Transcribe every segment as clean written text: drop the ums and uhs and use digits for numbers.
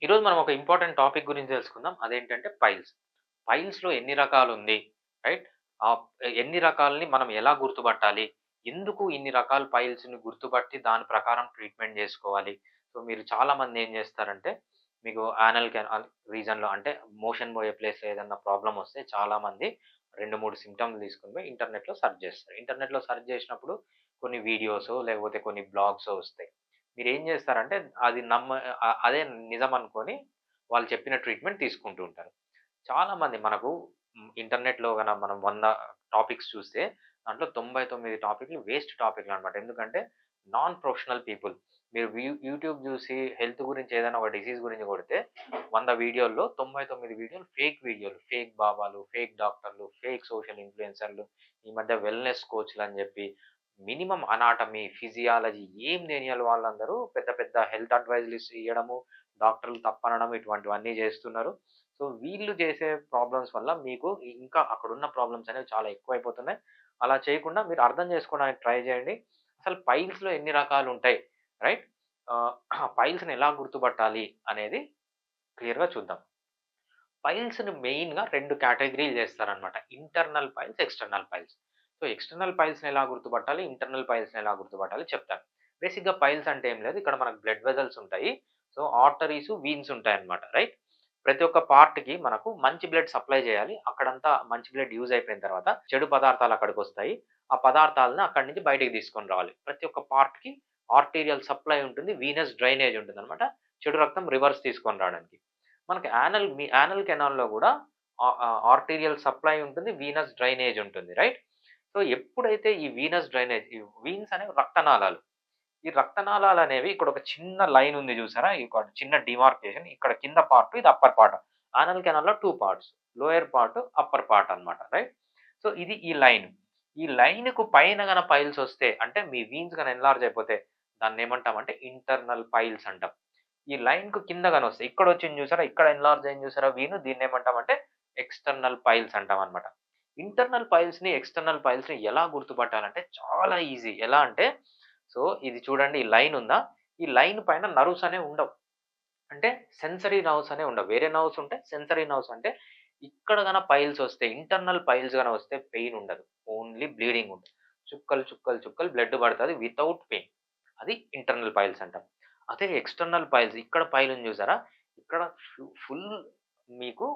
ఈరోజు మనం ఒక ఇంపార్టెంట్ టాపిక్ గురించి తెలుసుకుందాం. అదేంటంటే పైల్స్. పైల్స్‌లో ఎన్ని రకాలుంది, రైట్? ఆహ్, ఎన్ని రకాలని మనం ఎలా గుర్తుపట్టాలి? ఎందుకు ఇన్ని రకాల పైల్స్‌ని గుర్తుపట్టి దాని ప్రకారం ట్రీట్మెంట్ జేసుకోవాలి? సో, మీరు చాలామంది ఏం జేస్తారంటే, మీకు యానల్ కెనాల్ రీజన్‌లో అంటే మోషన్ పోయే ప్లేస్‌లో ఏదన్నా ప్రాబ్లమ్ వస్తే చాలామంది 2, 3 సింప్టమ్స్ తీసుకొని పోయి ఇంటర్నెట్‌లో సెర్చ్ జేస్తారు. ఇంటర్నెట్‌లో సెర్చ్ జేసినప్పుడు కొన్ని వీడియోసో, లేకపోతే కొన్ని బ్లాగ్సో వస్తాయి. మీరేం జేస్తారంటే అది అదే నిజమనుకోని వాళ్ళు చెప్పిన ట్రీట్మెంట్ తీసుకుంటూ ఉంటారు. చాలామంది మనకు ఇంటర్నెట్‌లో మనం 100 టాపిక్స్ చూస్తే దాంట్లో 99 టాపిక్‌లు వేస్ట్ టాపిక్‌లనమాట. ఎందుకంటే నాన్ ప్రొఫెషనల్ పీపుల్. మీరు యూట్యూబ్ జూసి హెల్త్ గురించి ఏదైనా ఒక డిసీజ్ గురించి కొడితే 100 వీడియోల్లో 99 వీడియోలు ఫేక్ వీడియోలు. ఫేక్ బాబాలు, ఫేక్ డాక్టర్లు, ఫేక్ సోషల్ ఇన్‌ఫ్లుయెన్సర్‌లు, ఈ మధ్య వెల్‌నెస్ కోచ్‌లని జెప్పి మినిమమ్ అనాటమీ, ఫిజియాలజీ ఏం తెలియని వాళ్ళందరూ పెద్ద పెద్ద హెల్త్ అడ్వైజులు ఇయ్యడము, డాక్టర్లు తప్పనడం ఇటువంటివన్నీ జేస్తున్నారు. సో, వీళ్ళు చేసే ప్రాబ్లమ్స్ వల్ల మీకు ఇంకా అక్కడున్న ప్రాబ్లమ్స్ అనేవి చాలా ఎక్కువైపోతున్నాయి. అలా చేయకుండా మీరు అర్థం చేసుకోవడానికి ట్రై చేయండి. అసలు పైల్స్‌లో ఎన్ని రకాలుంటాయి, రైట్? పైల్స్‌ని ఎలా గుర్తుపట్టాలి అనేది క్లియర్‌గా చూద్దాం. పైల్స్‌ని మెయిన్‌గా 2 కేటగరీలు చేస్తారనమాట. Internal piles, external piles. So, external పైల్స్‌ని ఎలా గుర్తుపట్టాలి? ఇంటర్నల్ పైల్స్‌ని ఎలా గుర్తుపట్టాలి చెప్తాను. బేసిక్‌గా పైల్స్ అంటే ఏం లేదు. ఇక్కడ మనకు బ్లడ్ వెసెల్స్ ఉంటాయి. సో, ఆర్టరీస్, వీన్స్ ఉంటాయన్నమాట. రైట్? ప్రతి ఒక్క పార్ట్‌కి మనకు మంచి బ్లడ్ సప్లై చేయాలి. అక్కడంతా మంచి బ్లడ్ యూజ్ అయిపోయిన తర్వాత చెడు పదార్థాలు అక్కడికొస్తాయి. ఆ పదార్థాలను అక్కడి నుంచి బయటికి తీసుకొని రావాలి. ప్రతి ఒక్క పార్ట్‌కి ఆర్టీరియల్ సప్లై ఉంటుంది. వీనస్ డ్రైనేజ్ ఉంటుందన్నమాట. చెడు రక్తం రివర్స్ తీసుకొని రావడానికి. మనకి యానల్ కెనాల్‌లో గూడా ఆర్టీరియల్ సప్లై ఉంటుంది. వీనస్ డ్రైనేజ్ ఉంటుంది. రైట్? సో, ఎప్పుడైతే ఈ వీనస్ డ్రైనేజ్ ఈ వీన్స్ అనేవి రక్తనాళాలు. ఈ రక్తనాళాలనేవి ఇక్కడ ఒక చిన్న లైన్ ఉంది చూసారా? ఒక చిన్న డిమార్కేషన్. ఇక్కడ కింద పార్ట్, ఇది అప్పర్ పార్ట్. యానల్ కెనాల్‌లో 2 parts. Lower part, upper part అన్నమాట. రైట్? సో, ఇది ఈ లైన్. ఈ లైన్‌కు పైన పైల్స్ వస్తే అంటే మీ వీన్స్ ఎన్లార్జ్ అయిపోతే దాన్నేమంటామంటే ఇంటర్నల్ పైల్స్ అంటాం. ఈ లైన్‌కు కింద గానొస్తాయి. ఇక్కడొచ్చింది చూసారా? ఇక్కడ ఎన్లార్జ్ అయింది చూసారా వీను? దీన్నేమంటామంటే ఎక్స్‌టర్నల్ పైల్స్ అంటామనమాట. ఇంటర్నల్ పైల్స్‌ని, ఎక్స్‌టర్నల్ పైల్స్‌ని ఎలా గుర్తుపట్టాలంటే చాలా ఈజీ. ఎలా అంటే సో, ఇది చూడండి ఈ లైన్ ఉందా? ఈ లైన్ పైన నర్వ్స్ అనేవి ఉండవు. అంటే సెన్సరీ నర్వ్స్ అనేవి ఉండవు. వేరే నర్వ్స్ ఉంటాయి. సెన్సరీ నర్వ్స్ అంటే ఇక్కడ పైల్స్ వస్తే ఇంటర్నల్ పైల్స్ వస్తే పెయిన్ ఉండదు. ఓన్లీ బ్లీడింగ్ ఉంటది. చుక్కలు, చుక్కలు, చుక్కలు బ్లడ్ పడతది వితౌట్ పెయిన్. అది ఇంటర్నల్ పైల్స్ అంటాం. అదే ఎక్స్‌టర్నల్ పైల్స్ ఇక్కడ పైల్ ఉంది చూసారా? ఇక్కడ ఫుల్ మీకు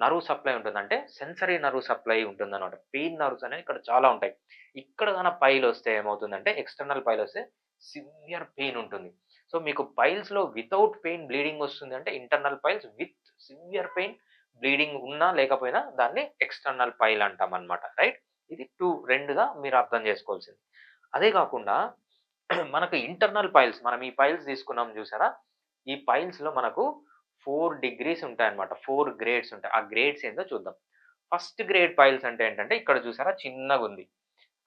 నర్వ్ సప్లై ఉంటుంది. అంటే సెన్సరీ నర్వ్ సప్లై ఉంటుందన్నమాట. పెయిన్ నర్వ్స్ అనేవి ఇక్కడ చాలా ఉంటాయి. ఇక్కడ పైల్ వస్తే ఏమవుతుందంటే ఎక్స్‌టర్నల్ పైల్ వస్తే సివియర్ పెయిన్ ఉంటుంది. సో, మీకు పైల్స్‌లో వితౌట్ పెయిన్ బ్లీడింగ్ వస్తుంది అంటే internal piles, with severe pain bleeding ఉన్నా లేకపోయినా దాన్ని ఎక్స్‌టర్నల్ పైల్ అంటామన్నమాట. రైట్? ఇది 2గా మీరు అర్థం చేసుకోవాల్సింది. అదే కాకుండా మనకు ఇంటర్నల్ పైల్స్ మనం ఈ పైల్స్ తీసుకున్నాం చూసారా? ఈ పైల్స్‌లో మనకు 4 డిగ్రీస్ ఉంటాయన్నమాట. 4 గ్రేడ్స్ ఉంటాయి. ఆ గ్రేడ్స్ ఏందో చూద్దాం. ఫస్ట్ గ్రేడ్ పైల్స్ అంటే ఏంటంటే ఇక్కడ చూసారా చిన్నగుంది.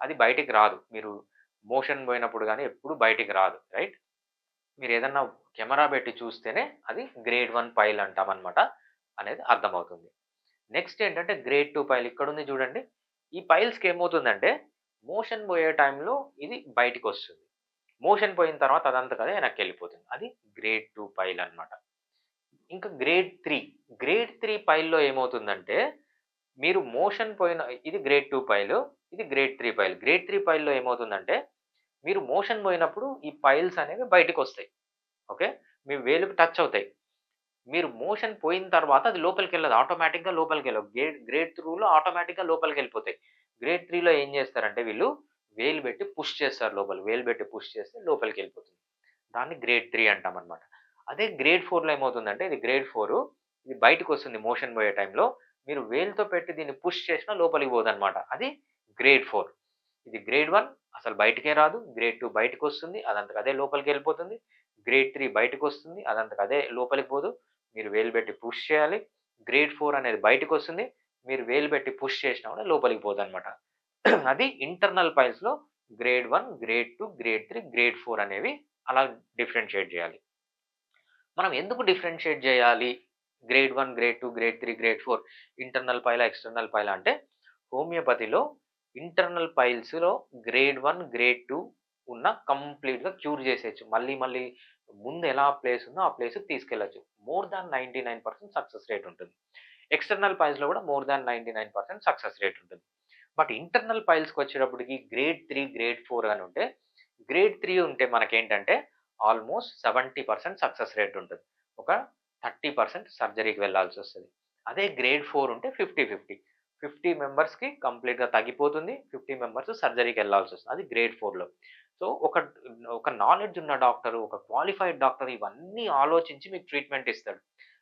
అది బయటికి రాదు. మీరు మోషన్ పోయినప్పుడు గాని ఎప్పుడు బయటికి రాదు. రైట్? మీరేదన్నా కెమెరా పెట్టి చూస్తేనే అది గ్రేడ్ 1 పైల్ అంటామనమాట అనేది అర్థమవుతుంది. నెక్స్ట్ ఏంటంటే గ్రేడ్ 2 పైల్ ఇక్కడుంది చూడండి. ఈ పైల్స్‌కి ఏమవుతుందంటే మోషన్ పోయే టైంలో ఇది బయటికొస్తుంది. మోషన్ పోయిన తర్వాత అదంతట అదే వెనక్కెళ్ళిపోతుంది. అది గ్రేడ్ 2 పైల్ అన్నమాట. ఇంకా గ్రేడ్ 3. గ్రేడ్ 3 పైల్‌లో ఏమవుతుందంటే మీరు మోషన్ పోయిన ఇది గ్రేడ్ 2 పైలు. ఇది గ్రేడ్ 3 పైల్. గ్రేడ్ 3 పైల్‌లో ఏమవుతుందంటే మీరు మోషన్ పోయినప్పుడు ఈ పైల్స్ అనేవి బయటికొస్తాయి. ఓకే. మీ వేలుకి టచ్ అవుతాయి. మీరు మోషన్ పోయిన తర్వాత అది లోపలికెళ్ళదు. ఆటోమేటిక్‌గా లోపలికెళ్ళవు. గ్రేడ్ 2లో ఆటోమేటిక్‌గా లోపలికెళ్ళిపోతాయి. గ్రేడ్ 3లో ఏం చేస్తారంటే వీళ్ళు వేలు పెట్టి పుష్ చేస్తారు లోపలికి. వేలు పెట్టి పుష్ చేస్తే లోపలికెళ్ళిపోతుంది. దాన్ని గ్రేడ్ 3 అంటామనమాట. అదే గ్రేడ్ 4లో ఏమవుతుందంటే ఇది గ్రేడ్ 4 ఇది బయటికొస్తుంది మోషన్ పోయే టైంలో. మీరు వేలుతో పెట్టి దీన్ని పుష్ చేసినా లోపలికి పోదనమాట. అది గ్రేడ్ 4. ఇది గ్రేడ్ 1 అసలు బయటికే రాదు. గ్రేడ్ 2 బయటికొస్తుంది. అదంతట అదే లోపలికెళ్ళిపోతుంది. గ్రేడ్ 3 బయటికొస్తుంది. అదంతట అదే లోపలికి పోదు. మీరు వేలు పెట్టి పుష్ చేయాలి. గ్రేడ్ 4 అనేది బయటికొస్తుంది. మీరు వేలు పెట్టి పుష్ చేసినా కూడా లోపలికి పోదనమాట. అది ఇంటర్నల్ పైల్స్‌లో గ్రేడ్ 1, గ్రేడ్ 2, గ్రేడ్ 3, గ్రేడ్ 4 అనేవి అలా డిఫరెన్షియేట్ జేయాలి. మనం ఎందుకు డిఫరెన్షియేట్ జేయాలి? Grade 1, grade 2, grade 3, grade 4 internal పైలా, ఎక్స్‌టర్నల్ పైలా అంటే హోమియోపతిలో ఇంటర్నల్ పైల్స్‌లో గ్రేడ్ 1, గ్రేడ్ 2 ఉన్న కంప్లీట్‌గా క్యూర్ జేసేయొచ్చు. మళ్ళీ మళ్ళీ ముందు ఎలా ప్లేస్ ఉందో ఆ ప్లేస్‌కి తీసుకెళ్ళొచ్చు. మోర్ థాన్ 99% సక్సెస్ రేట్ ఉంటుంది. ఎక్స్‌టర్నల్ పైల్స్‌లో కూడా మోర్ థాన్ 99% సక్సెస్ రేట్ ఉంటుంది. బట్ ఇంటర్నల్ పైల్స్‌కొచ్చేటప్పటికి గ్రేడ్ 3, గ్రేడ్ 4 అని ఉంటే, గ్రేడ్ 3 ఉంటే మనకేంటంటే ఆల్‌మోస్ట్ 70% సక్సెస్ రేట్ ఉంటది. ఒక 30% సర్జరీకి వెళ్ళాల్సొస్తది. అదే గ్రేడ్ 4 ఉంటే 50, 50. 50 మెంబర్స్‌కి కంప్లీట్‌గా తగ్గిపోతుంది. 50 మెంబర్స్ సర్జరీకెళ్ళాల్సొస్తది. అది గ్రేడ్ 4లో. సో, ఒక నాలెడ్జ్ ఉన్న డాక్టరు, ఒక క్వాలిఫైడ్ డాక్టర్ ఇవన్నీ ఆలోచించి మీకు ట్రీట్మెంట్ ఇస్తాడు.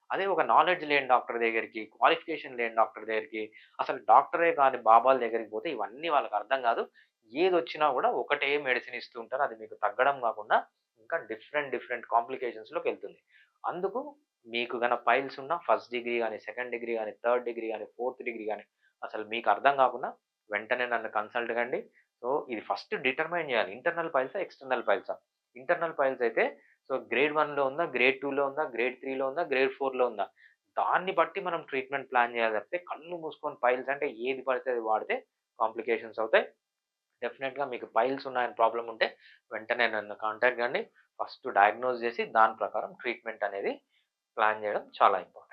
అదే ఒక నాలెడ్జ్ లేని డాక్టర్ దగ్గరికి, క్వాలిఫికేషన్ లేని డాక్టర్ దగ్గరికి, అసలు డాక్టరే కాని బాబాల దగ్గరికి పోతే ఇవన్నీ వాళ్ళకి అర్థం కాదు. ఏదొచ్చినా గూడా ఒకటే మెడిసిన్ ఇస్తూ ఉంటారు. అది మీకు తగ్గడం గాకుండా ఇంకా డిఫరెంట్, డిఫరెంట్ కాంప్లికేషన్స్‌లోకెళ్తుంది. అందుకు మీకు పైల్స్ ఉన్న ఫస్ట్ డిగ్రీ గాని, సెకండ్ డిగ్రీ గాని, థర్డ్ డిగ్రీ గాని, ఫోర్త్ డిగ్రీ గాని అసలు మీకు అర్థం కాకుండా వెంటనే నన్ను కన్సల్ట్ కండి. సో, ఇది ఫస్ట్ డిటర్మైన్ చేయాలి. ఇంటర్నల్ పైల్సా? ఎక్స్‌టర్నల్ పైల్సా? ఇంటర్నల్ పైల్స్ అయితే సో, గ్రేడ్ 1లో ఉందా? గ్రేడ్ 2లో ఉందా? గ్రేడ్ 3లో ఉందా? గ్రేడ్ 4లో ఉందా? దాన్ని బట్టి మనం ట్రీట్మెంట్ ప్లాన్ చేయాలి తప్పితే కళ్ళు మూసుకొని పైల్స్ అంటే ఏది పడితే అది వాడితే కాంప్లికేషన్స్ అవుతాయి. డెఫినిట్‌గా మీకు పైల్స్ ఉన్నాయని ప్రాబ్లమ్ ఉంటే వెంటనే నన్ను కాంటాక్ట్ కండి. ఫస్ట్ డయాగ్నోస్ చేసి దాని ప్రకారం ట్రీట్మెంట్ అనేది ప్లాన్ చేయడం చాలా ఇంపార్టెంట్.